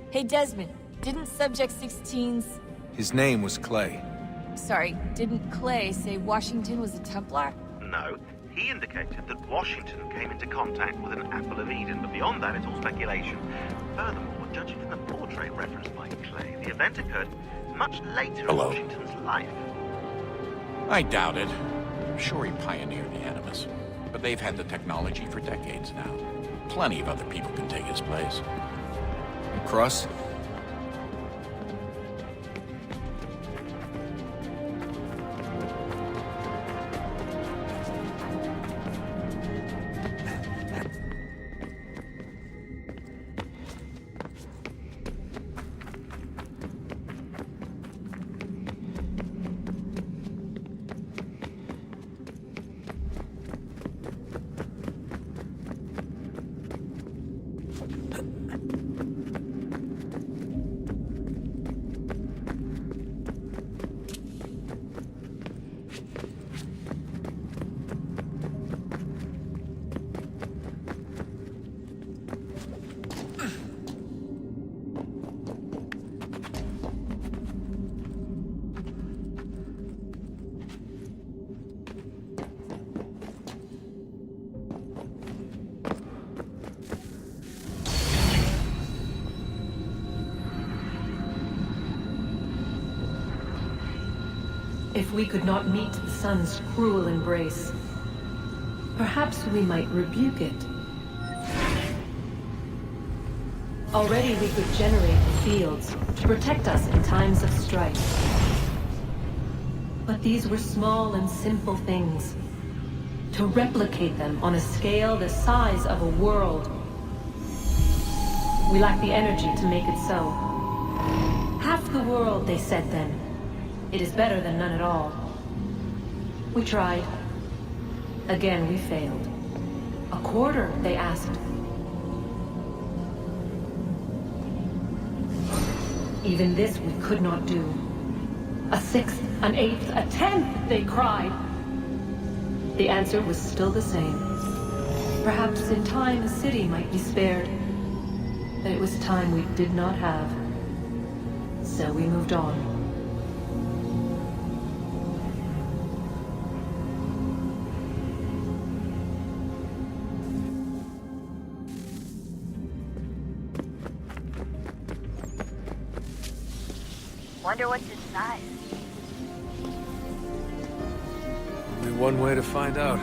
Hey Desmond, didn't Subject 16's... His name was Clay. Sorry, didn't Clay say Washington was a Templar? No, he indicated that Washington came into contact with an Apple of Eden, but beyond that, it's all speculation. Furthermore, judging from the portrait referenced by Clay, the event occurred much later in Washington's life. I doubt it. I'm sure he pioneered the Animus, but they've had the technology for decades now. Plenty of other people can take his place. And Cross? If we could not meet the sun's cruel embrace, perhaps we might rebuke it. Already we could generate the fields to protect us in times of strife. But these were small and simple things. To replicate them on a scale the size of a world, we lack the energy to make it so. Half the world, they said then. It is better than none at all. We tried. Again, we failed. A quarter, they asked. Even this we could not do. A sixth, an eighth, a tenth, they cried. The answer was still the same. Perhaps in time a city might be spared. But it was time we did not have. So we moved on. Wonder what's inside. Only one way to find out.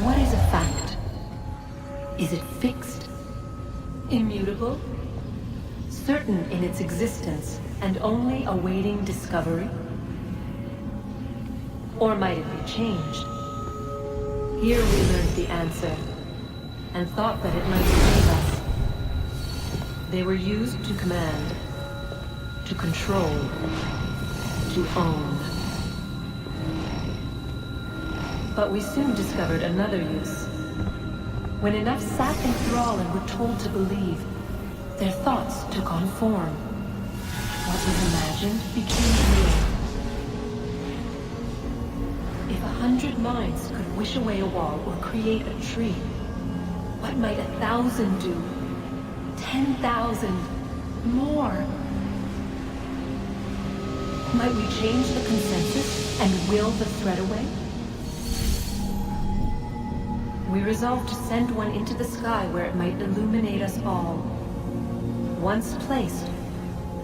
What is a fact? Is it fixed? Immutable? Certain in its existence and only awaiting discovery? Or might it be changed? Here we learned the answer, and thought that it might save us. They were used to command, to control, to own. But we soon discovered another use. When enough sat in thrall and were told to believe, their thoughts took on form. What was imagined became real. If 100 minds could wish away a wall or create a tree, what might 1,000 do? 10,000? More? Might we change the consensus and will the threat away? We resolved to send one into the sky where it might illuminate us all. Once placed,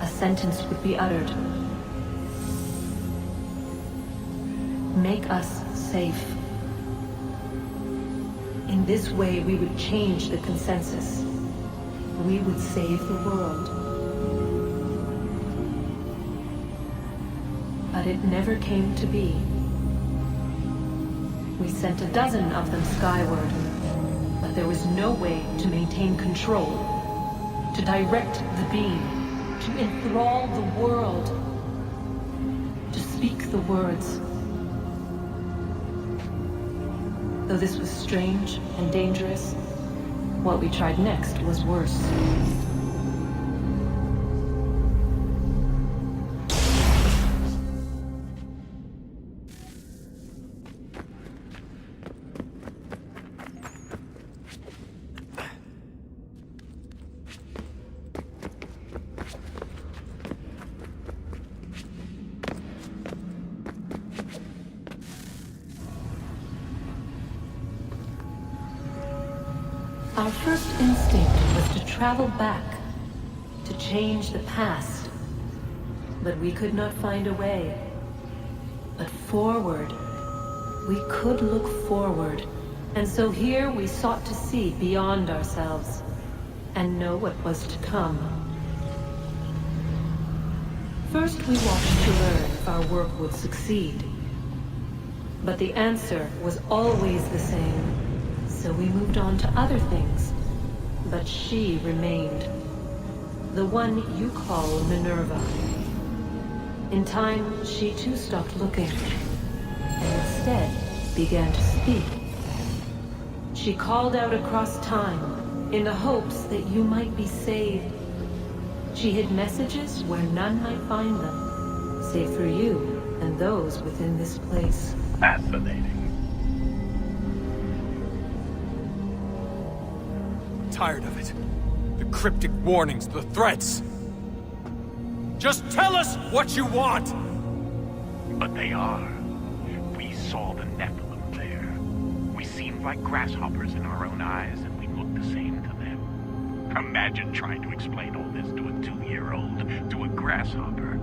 a sentence would be uttered. Make us safe. In this way, we would change the consensus. We would save the world. but it never came to be. We sent a dozen of them skyward, but there was no way to maintain control, to direct the beam, to enthrall the world, to speak the words. Though this was strange and dangerous, what we tried next was worse. Our first instinct was to travel back, to change the past. But we could not find a way. But forward, we could look forward. And so here we sought to see beyond ourselves and know what was to come. First, we watched to learn if our work would succeed. But the answer was always the same. So we moved on to other things. But she remained. The one you call Minerva. In time, she too stopped looking. And instead began to speak. She called out across time in the hopes that you might be saved. She hid messages where none might find them, save for you and those within this place. Fascinating. Tired of it. The cryptic warnings, the threats. Just tell us what you want! But they are. We saw the Nephilim there. We seemed like grasshoppers in our own eyes, and we looked the same to them. Imagine trying to explain all this to a 2-year-old, to a grasshopper.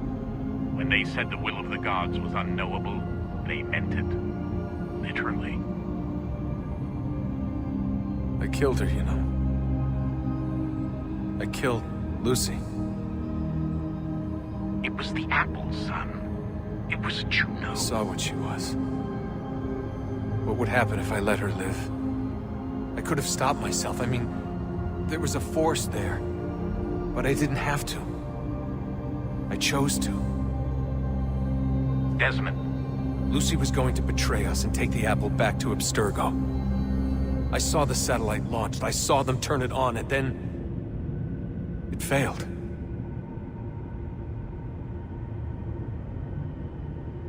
When they said the will of the gods was unknowable, they meant it. Literally. I killed her, you know. I killed Lucy. It was the apple, son. It was Juno. I saw what she was. What would happen if I let her live? I could have stopped myself. I mean, there was a force there. But I didn't have to. I chose to. Desmond. Lucy was going to betray us and take the apple back to Abstergo. I saw the satellite launched. I saw them turn it on, and then it failed.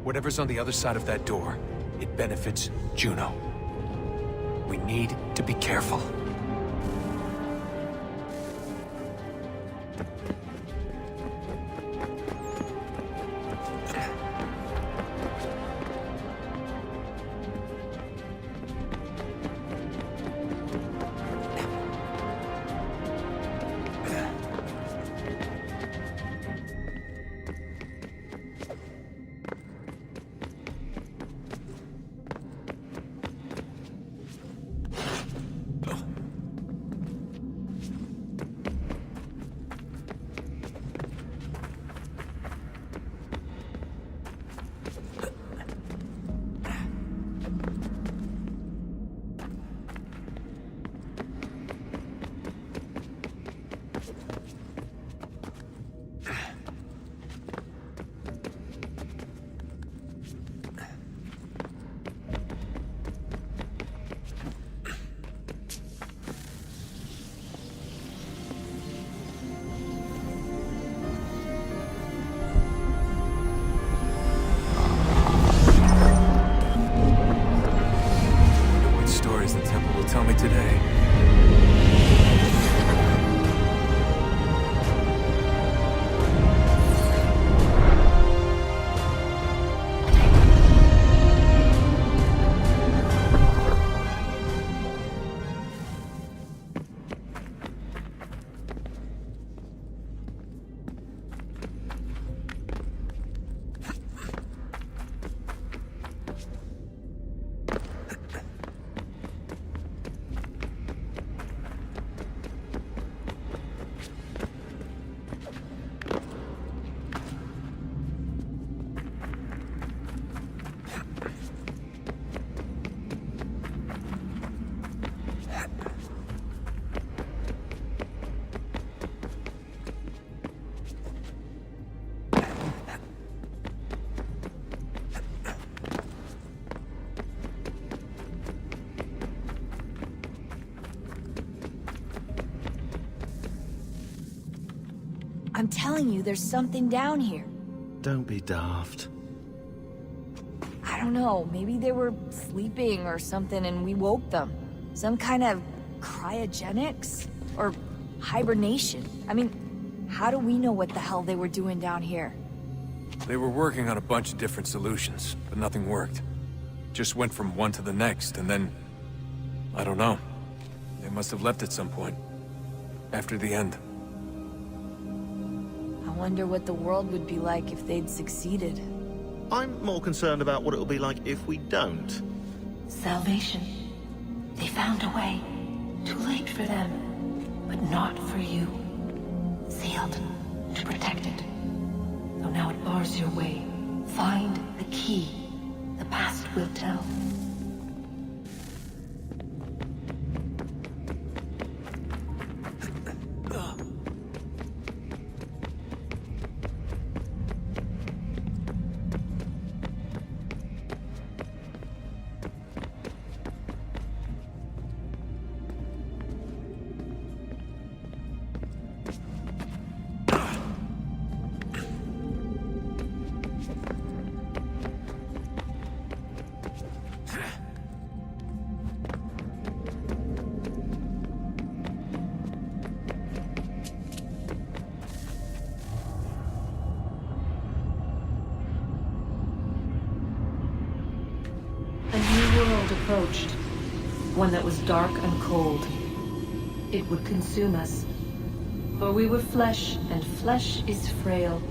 Whatever's on the other side of that door, it benefits Juno. We need to be careful. I'm telling you, there's something down here. Don't be daft. I don't know, maybe they were sleeping or something and we woke them. Some kind of cryogenics? Or hibernation? I mean, how do we know what the hell they were doing down here? They were working on a bunch of different solutions, but nothing worked. Just went from one to the next, and then... I don't know. They must have left at some point. After the end. I wonder what the world would be like if they'd succeeded. I'm more concerned about what it'll be like if we don't. Salvation. They found a way. Too late for them, but not for you. Sealed to protect it. So now it bars your way. Find the key. The past will tell. Approached. One that was dark and cold. It would consume us. For we were flesh, and flesh is frail.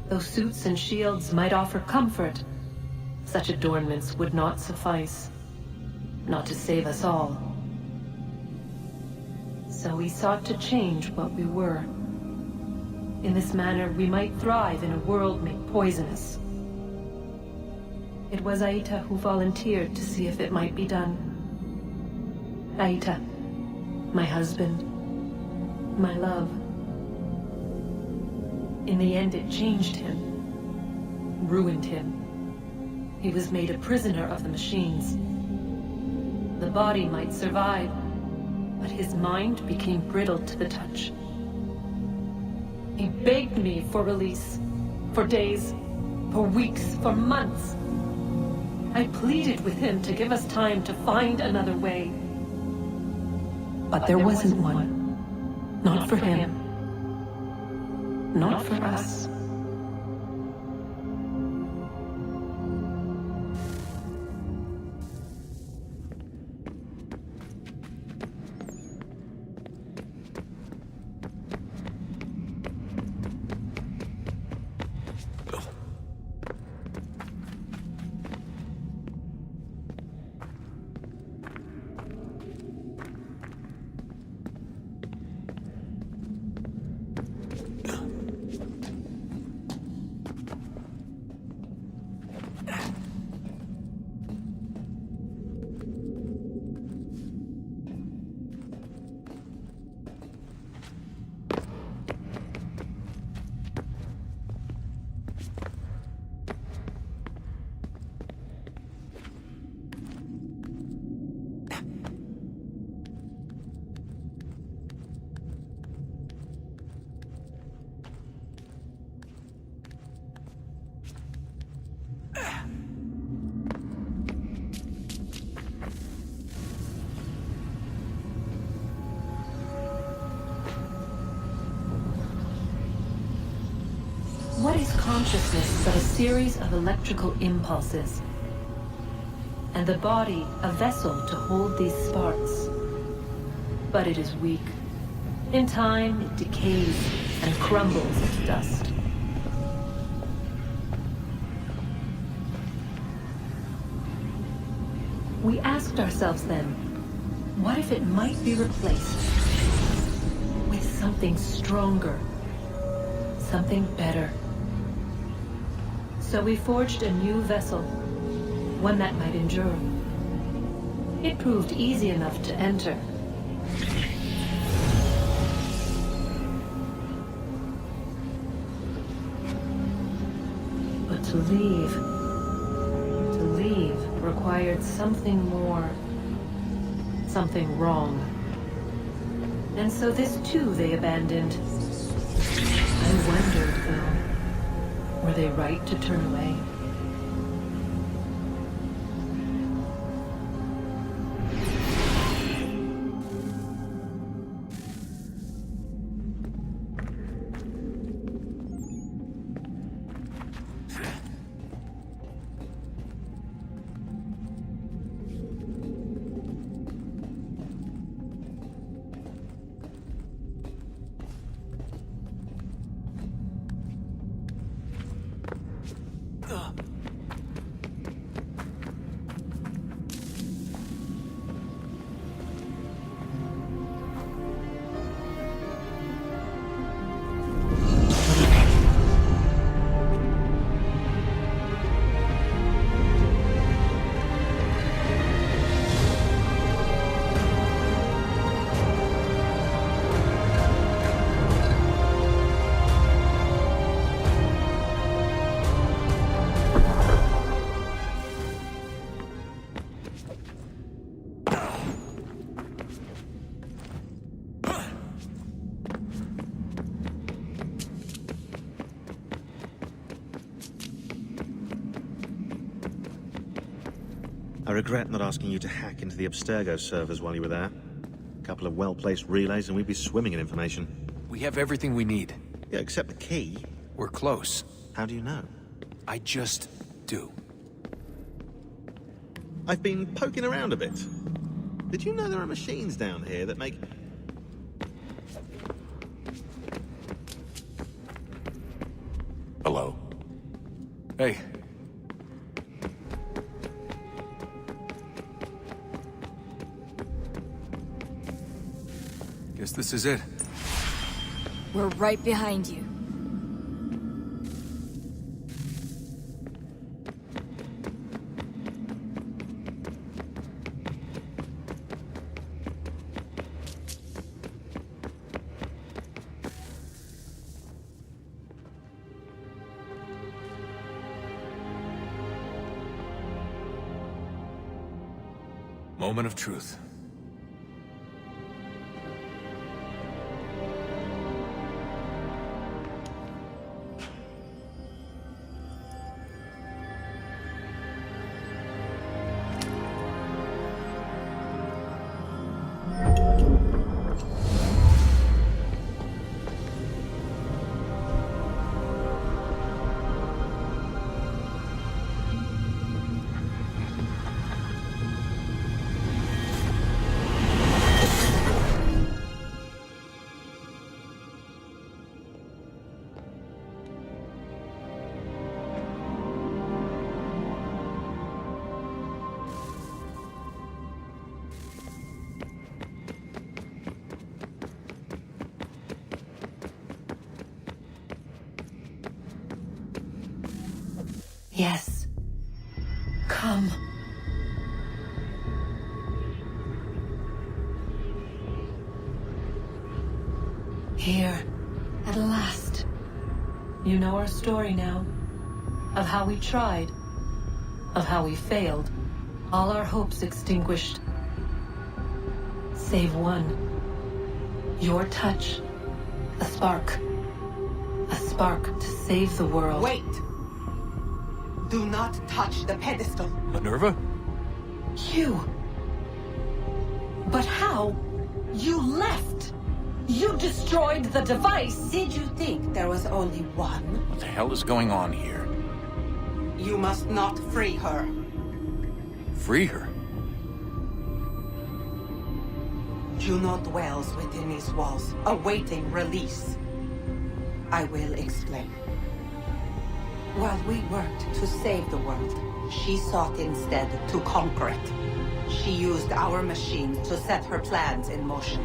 Though suits and shields might offer comfort, such adornments would not suffice. Not to save us all. So we sought to change what we were. In this manner, we might thrive in a world made poisonous. It was Aita who volunteered to see if it might be done. Aita, my husband, my love. In the end, it changed him, ruined him. He was made a prisoner of the machines. The body might survive, but his mind became brittle to the touch. He begged me for release, for days, for weeks, for months. I pleaded with him to give us time to find another way. But there wasn't one. Not for him. Not for us. What is consciousness but a series of electrical impulses? And the body a vessel to hold these sparks. But it is weak. In time, it decays and crumbles into dust. We asked ourselves then, what if it might be replaced with something stronger, something better? So we forged a new vessel, one that might endure. It proved easy enough to enter. But to leave required something more, something wrong. And so this too they abandoned. I wondered, though, were they right to turn away? I regret not asking you to hack into the Abstergo servers while you were there. A couple of well-placed relays and we'd be swimming in information. We have everything we need. Yeah, except the key. We're close. How do you know? I just do. I've been poking around a bit. Did you know there are machines down here that make... Hello? Hey. Guess this is it. We're right behind you. Moment of truth. Yes. Come. Here, at last. You know our story now. Of how we tried. Of how we failed. All our hopes extinguished. Save one. Your touch. A spark. A spark to save the world. Wait! Do not touch the pedestal. Minerva? You. But how? You left. You destroyed the device. Did you think there was only one? What the hell is going on here? You must not free her. Free her? Juno dwells within these walls, awaiting release. I will explain. While we worked to save the world, she sought instead to conquer it. She used our machine to set her plans in motion.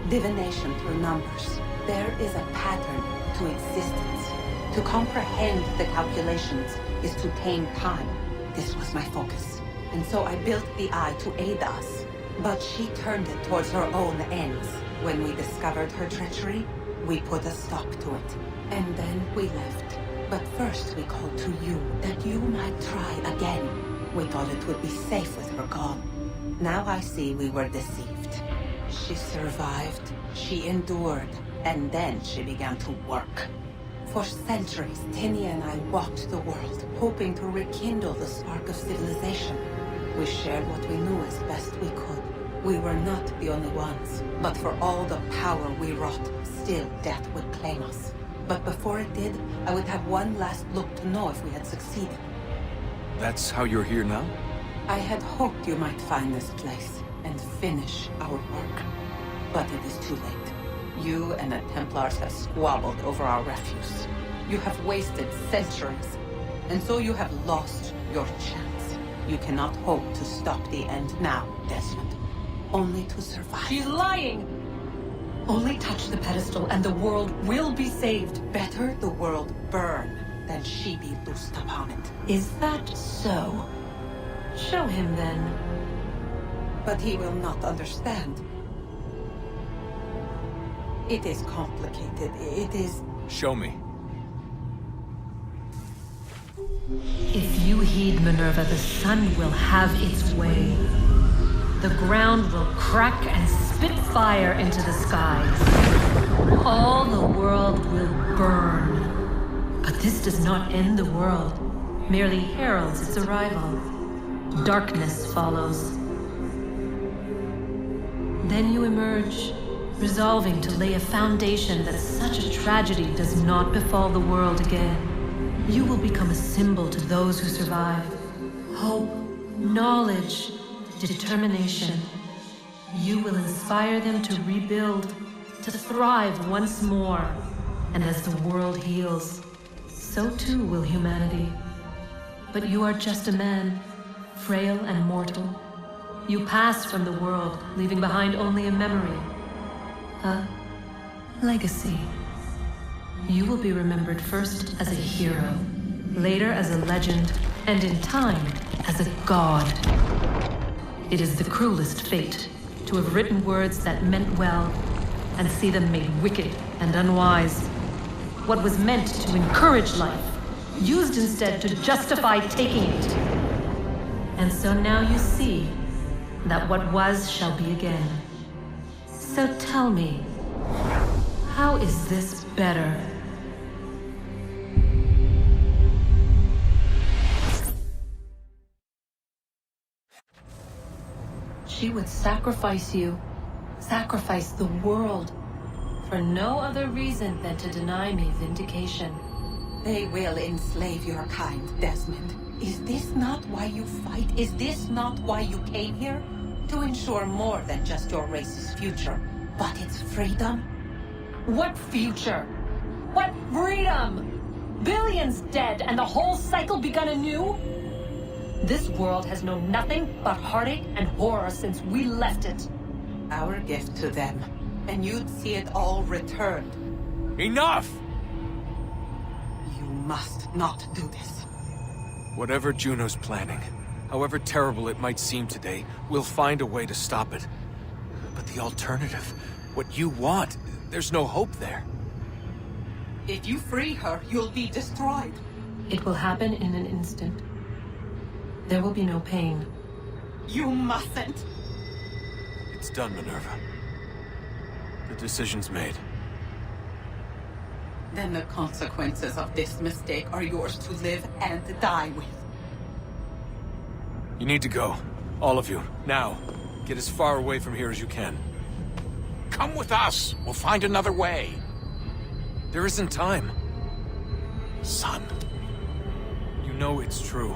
Divination through numbers. There is a pattern to existence. To comprehend the calculations is to tame time. This was my focus. And so I built the eye to aid us. But she turned it towards her own ends. When we discovered her treachery, we put a stop to it. And then we left. But first we called to you, that you might try again. We thought it would be safe with her gone. Now I see we were deceived. She survived, she endured, and then she began to work. For centuries, Tinia and I walked the world, hoping to rekindle the spark of civilization. We shared what we knew as best we could. We were not the only ones, but for all the power we wrought, still death would claim us. But before it did, I would have one last look to know if we had succeeded. That's how you're here now? I had hoped you might find this place and finish our work. But it is too late. You and the Templars have squabbled over our refuse. You have wasted centuries, and so you have lost your chance. You cannot hope to stop the end now, Desmond. Only to survive. She's lying! Only touch the pedestal and the world will be saved. Better the world burn than she be loosed upon it. Is that so? Show him then. But he will not understand. It is complicated. It is... Show me. If you heed Minerva, the sun will have its way. The ground will crack and spit fire into the skies. All the world will burn. But this does not end the world, merely heralds its arrival. Darkness follows. Then you emerge, resolving to lay a foundation that such a tragedy does not befall the world again. You will become a symbol to those who survive. Hope, knowledge, determination. You will inspire them to rebuild, to thrive once more. And as the world heals, so too will humanity. But you are just a man, frail and mortal. You pass from the world, leaving behind only a memory. A legacy. You will be remembered first as a hero, later as a legend, and in time, as a god. It is the cruelest fate to have written words that meant well, and see them made wicked and unwise. What was meant to encourage life, used instead to justify taking it. And so now you see that what was shall be again. So tell me, how is this better? She would sacrifice you, sacrifice the world, for no other reason than to deny me vindication. They will enslave your kind, Desmond. Is this not why you fight? Is this not why you came here? To ensure more than just your race's future, but its freedom? What future? What freedom? Billions dead and the whole cycle begun anew? This world has known nothing but heartache and horror since we left it. Our gift to them, and you'd see it all returned. Enough! You must not do this. Whatever Juno's planning, however terrible it might seem today, we'll find a way to stop it. But the alternative, what you want, there's no hope there. If you free her, you'll be destroyed. It will happen in an instant. There will be no pain. You mustn't. It's done, Minerva. The decision's made. Then the consequences of this mistake are yours to live and die with. You need to go. All of you. Now. Get as far away from here as you can. Come with us. We'll find another way. There isn't time. Son. You know it's true.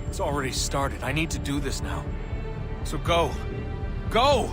It's already started. I need to do this now. So go. Go!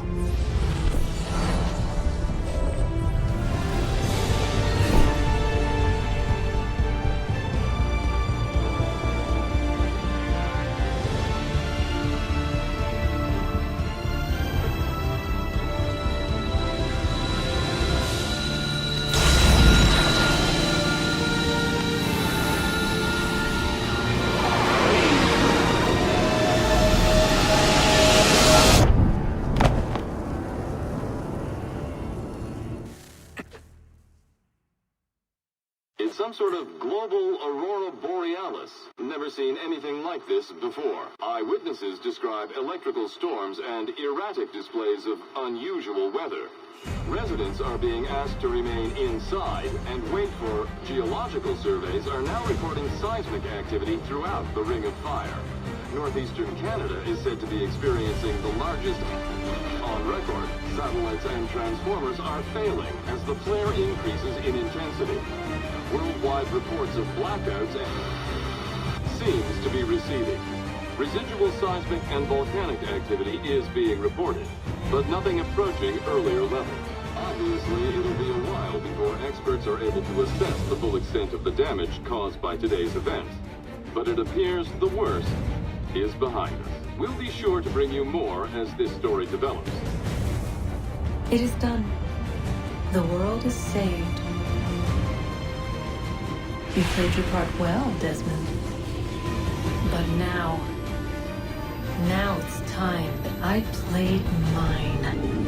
never seen anything like this before. Eyewitnesses describe electrical storms and erratic displays of unusual weather. Residents are being asked to remain inside and wait for geological surveys are now reporting seismic activity throughout the Ring of Fire. Northeastern Canada is said to be experiencing the largest on record. Satellites and transformers are failing as the flare increases in intensity. Worldwide reports of blackouts seems to be receding. Residual seismic and volcanic activity is being reported, but nothing approaching earlier levels. Obviously, it'll be a while before experts are able to assess the full extent of the damage caused by today's events. But it appears the worst is behind us. We'll be sure to bring you more as this story develops. It is done. The world is saved. You played your part well, Desmond. But now it's time that I played mine.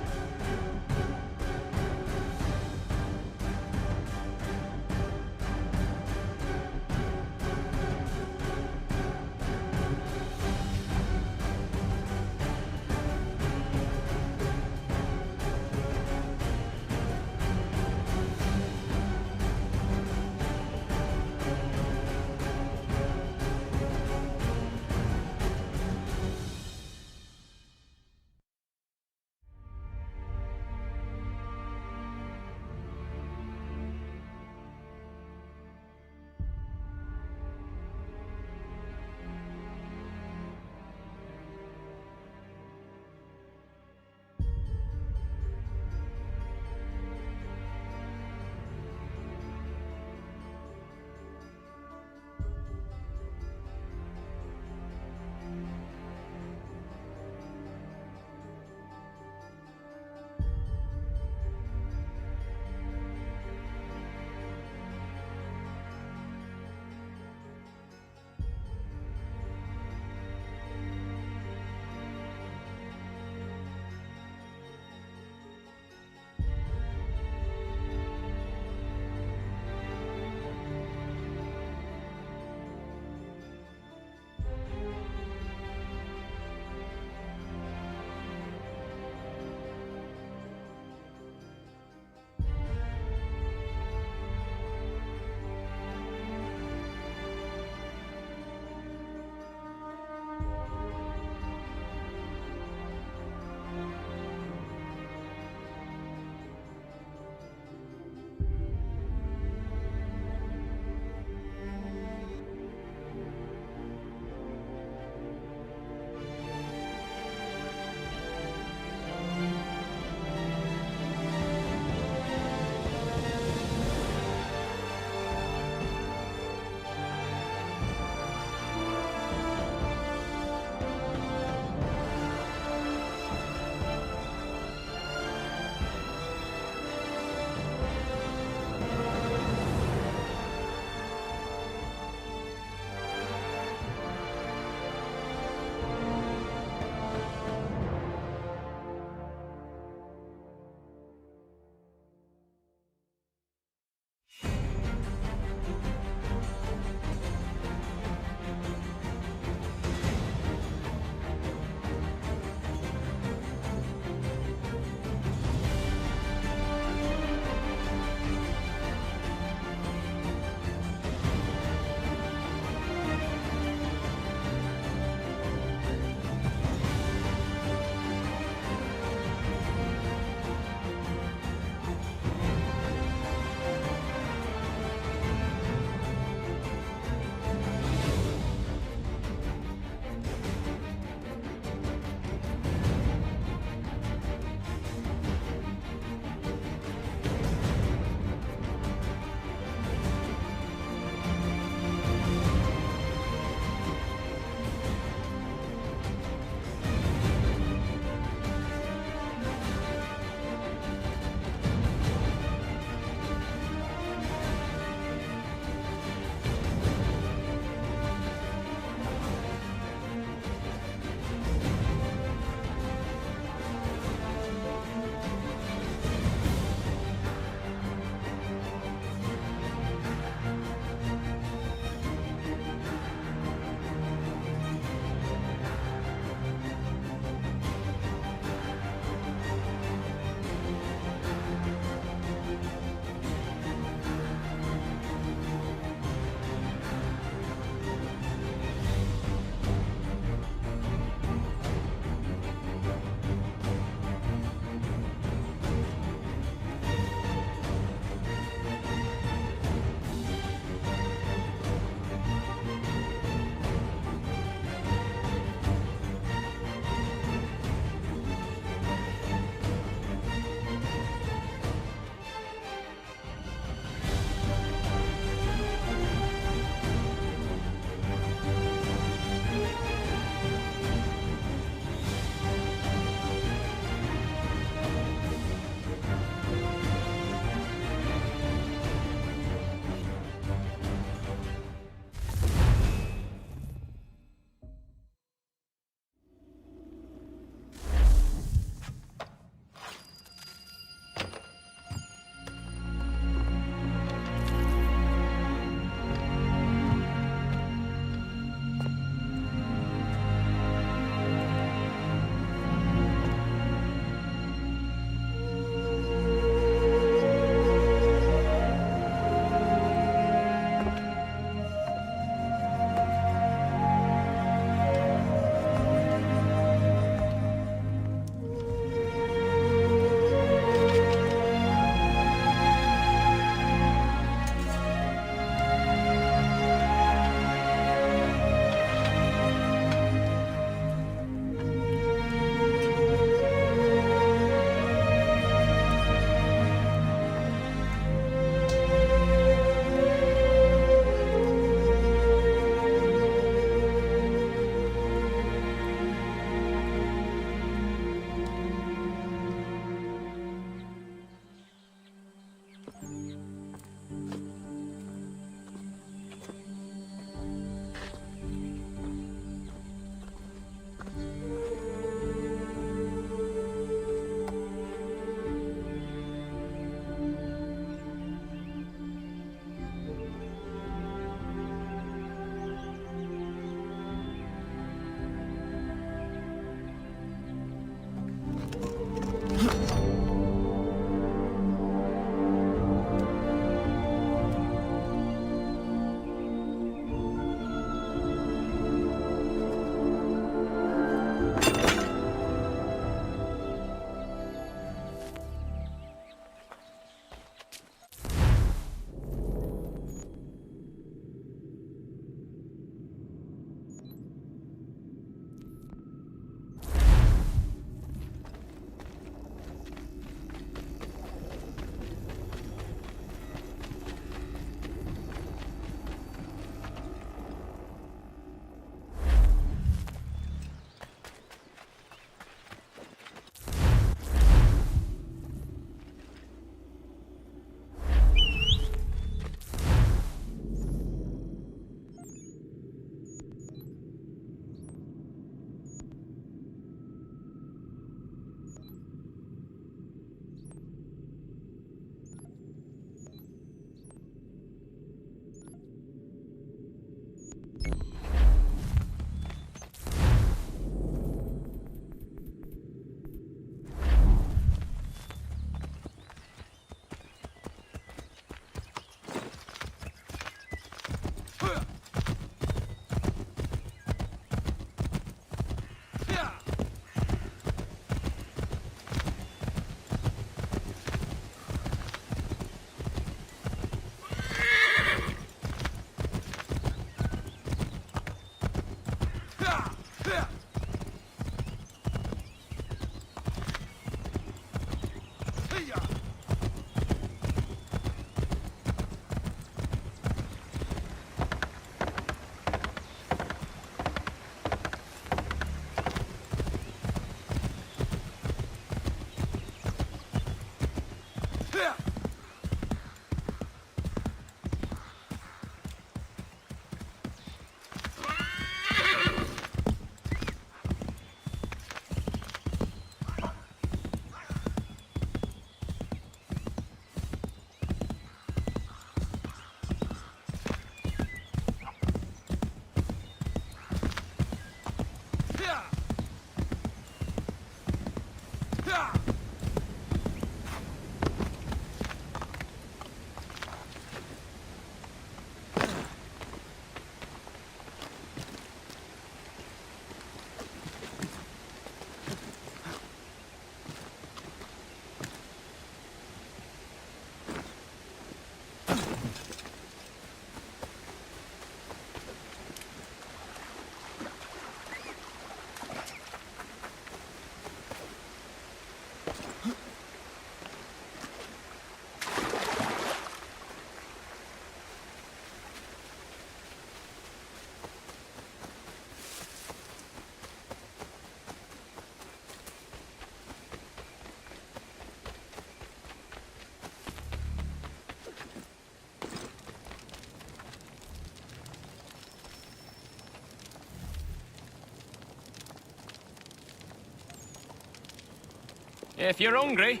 If you're hungry,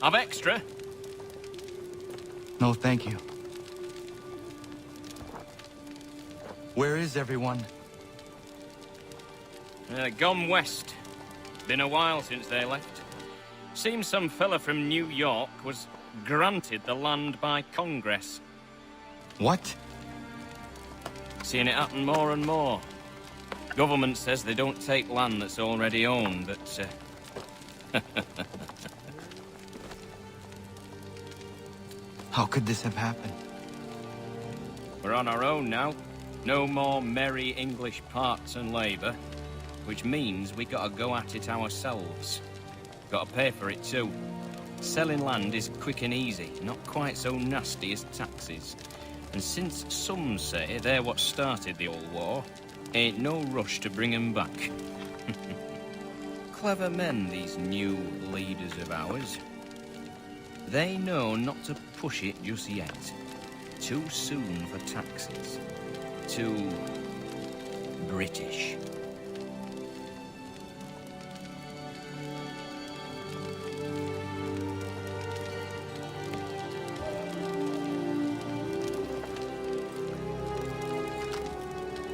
I've extra. No, thank you. Where is everyone? Gone west. Been a while since they left. Seems some fella from New York was granted the land by Congress. What? Seeing it happen more and more. Government says they don't take land that's already owned, but How could this have happened? we're on our own now. No more merry English parts and labour, which means we gotta go at it ourselves. Gotta pay for it too. Selling land is quick and easy, not quite so nasty as taxes. And since some say they're what started the old war, ain't no rush to bring 'em back. Clever men, these new leaders of ours. They know not to push it just yet. Too soon for taxes. Too British.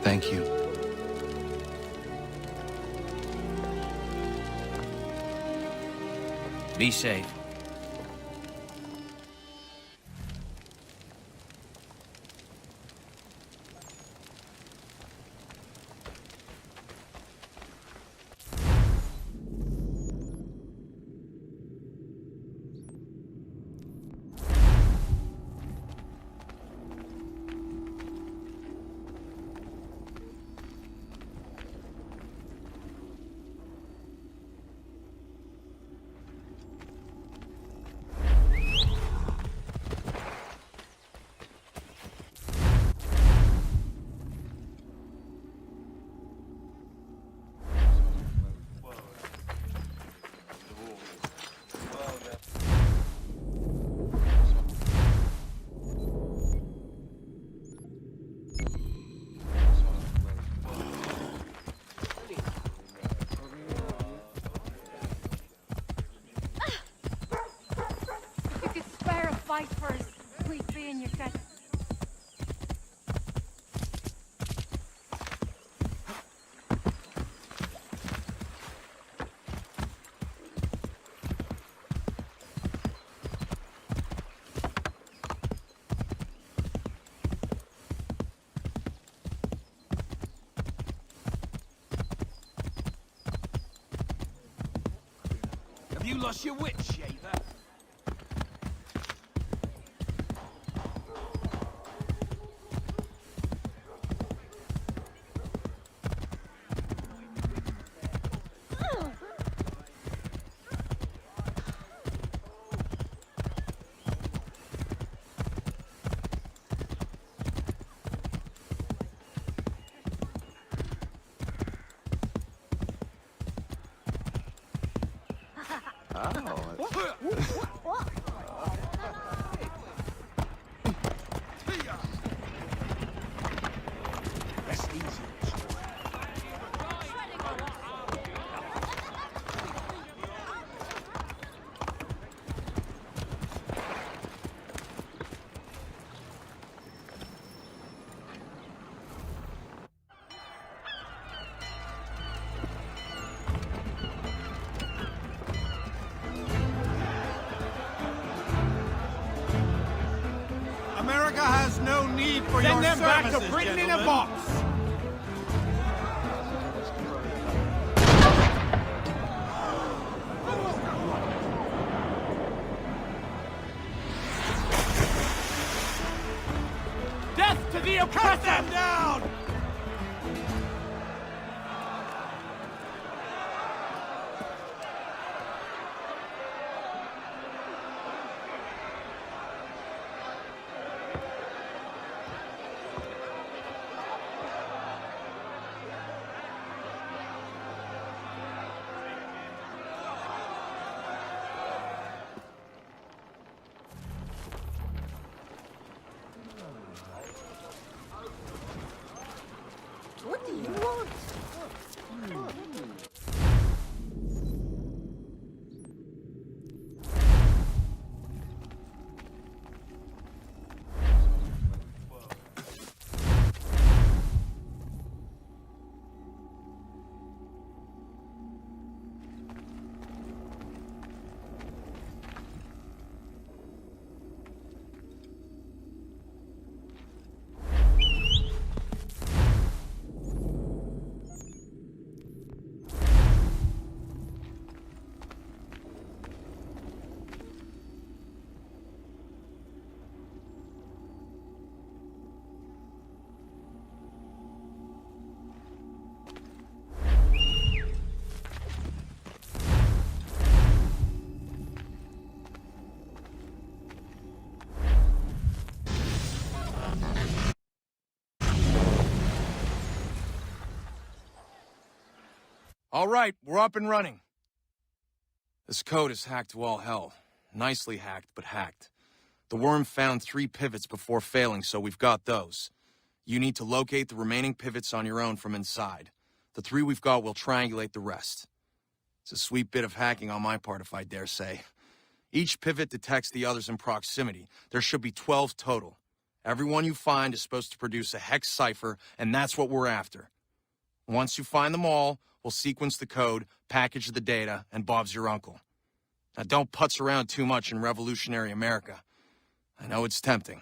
Thank you. Be safe. Fight first. We'd be in your gut. Have you lost your wits, Shaver? need for Send your them back to services, Britain in a gentlemen. box! Death to the oppressor! Cut them down! What do you want? All right, we're up and running. This code is hacked to all hell. Nicely hacked, but hacked. The worm found 3 pivots before failing, so we've got those. You need to locate the remaining pivots on your own from inside. The 3 we've got will triangulate the rest. It's a sweet bit of hacking on my part, if I dare say. Each pivot detects the others in proximity. There should be 12 total. Every one you find is supposed to produce a hex cipher, and that's what we're after. Once you find them all, we'll sequence the code, package the data, and Bob's your uncle. Now don't putz around too much in revolutionary America. I know it's tempting.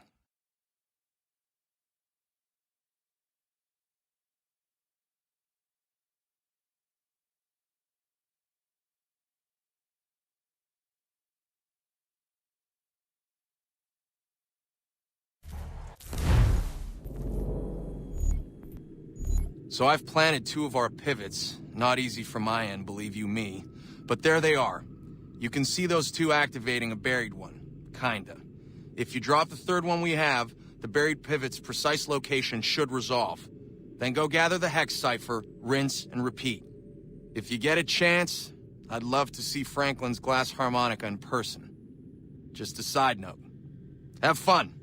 So I've planted 2 of our pivots. Not easy from my end, believe you me. But there they are. You can see those 2 activating a buried one. Kinda. If you drop the 3rd one we have, the buried pivot's precise location should resolve. Then go gather the hex cipher, rinse, and repeat. If you get a chance, I'd love to see Franklin's glass harmonica in person. Just a side note. Have fun!